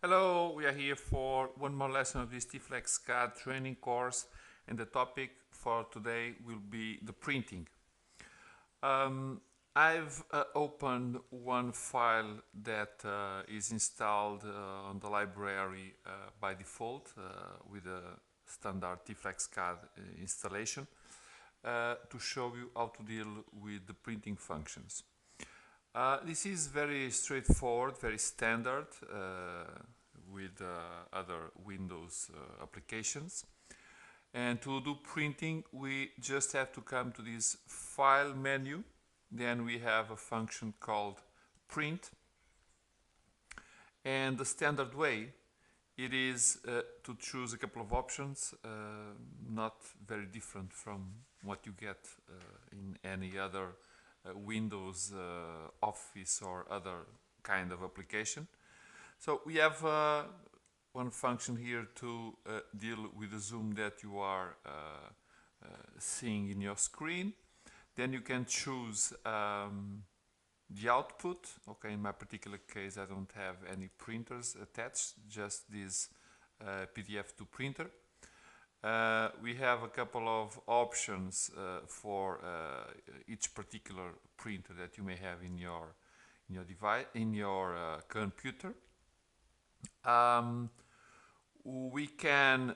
Hello, we are here for one more lesson of this T-Flex CAD training course, and the topic for today will be the printing. I've opened one file that is installed on the library by default with a standard T-Flex CAD installation to show you how to deal with the printing functions. This is very straightforward, very standard with other Windows applications. And to do printing, we just have to come to this File menu. Then we have a function called Print. And the standard way, it is to choose a couple of options, not very different from what you get in any other Windows Office or other kind of application. So we have one function here to deal with the zoom that you are seeing in your screen. Then you can choose the output. Okay, in my particular case I don't have any printers attached, just this PDF to printer. We have a couple of options for each particular printer that you may have in your device, in your computer. We can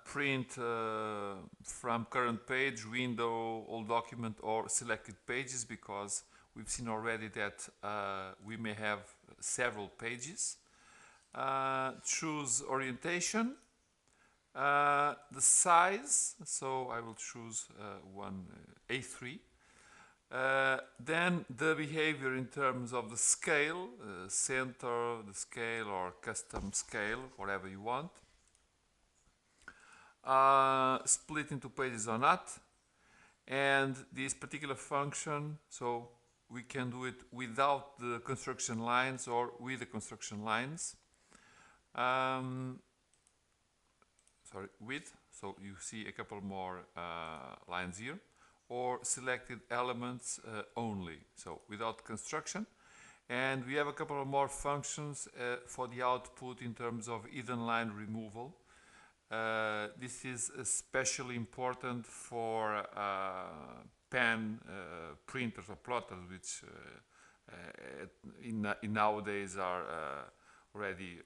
print from current page, window, all document, or selected pages, because we've seen already that we may have several pages. Choose orientation. The size, so I will choose one A3. Then the behavior in terms of the scale, center, the scale, or custom scale, whatever you want. Split into pages or not. And this particular function, so we can do it without the construction lines or with the construction lines. With, so you see a couple more lines here, or selected elements only, so without construction. And we have a couple of more functions for the output in terms of hidden line removal. This is especially important for pen printers or plotters, which in nowadays are already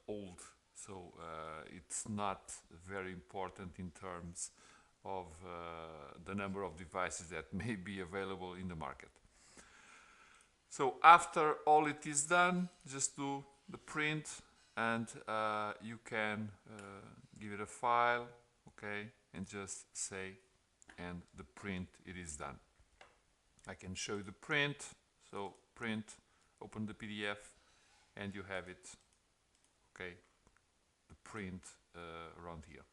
old. So it's not very important in terms of the number of devices that may be available in the market. So after all it is done, just do the print, and you can give it a file, okay, and just say, and the print, it is done. I can show you the print. So print, open the PDF, and you have it, okay, the print around here.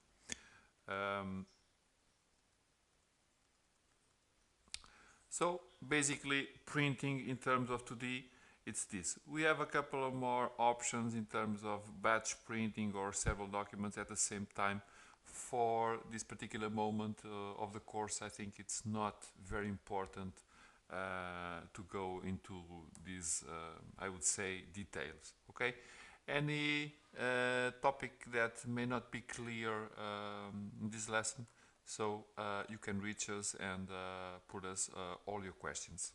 So basically printing in terms of 2D, it's this. We have a couple of more options in terms of batch printing or several documents at the same time. For this particular moment of the course, I think it's not very important to go into these, I would say, details. Okay? Any topic that may not be clear in this lesson, so you can reach us and put us all your questions.